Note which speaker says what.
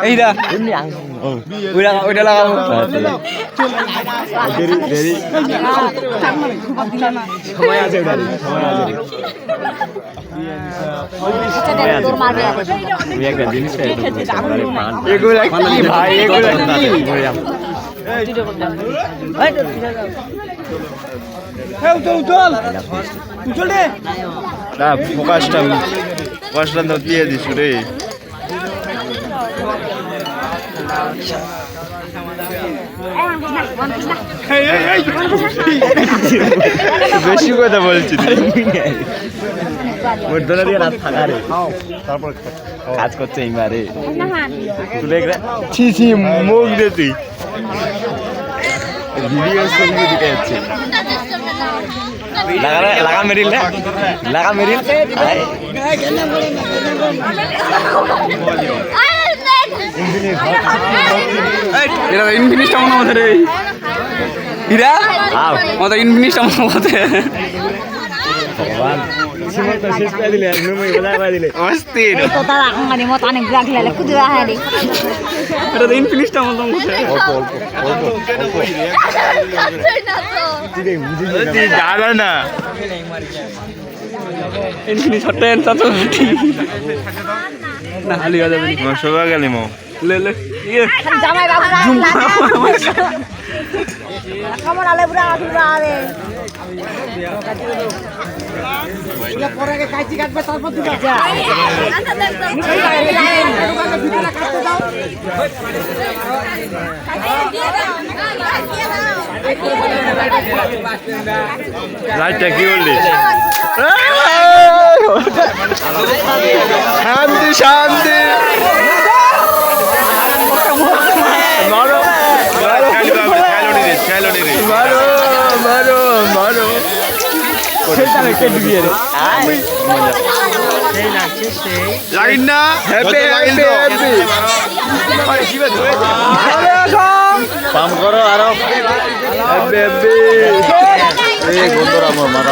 Speaker 1: এইটা ওইটা লাগাবো সময় আছে একটা জিনিস এগুলা কি ভাই এগুলা ফোকাসটা দিয়ে দিস রে বেশি কথা বলছি কাজ করছে এইবারে ছি মুখ দে তুই ভিডিও দিতে যাচ্ছে লাগা মেরিল এটা ইনফিনিশটা মনে হচ্ছে রে হীরা আমাদের ইনফিনিশটা মনে হচ্ছে ইনফিনিশটা মনে হচ্ছে জানা না ইনফিনিশ হটেন তো না হালি হয়ে যাবে সবা গেলি মো ले ले ये জামাই বাবুরা কেমন আলে পুরা আঠুরা আরে এটা পরে আগে কাইচি কাটবে তারপর দিবা যা লাইটটা কি বললি শান্তি শান্তি পাম করো আরো বন্ধুরা আমার মারা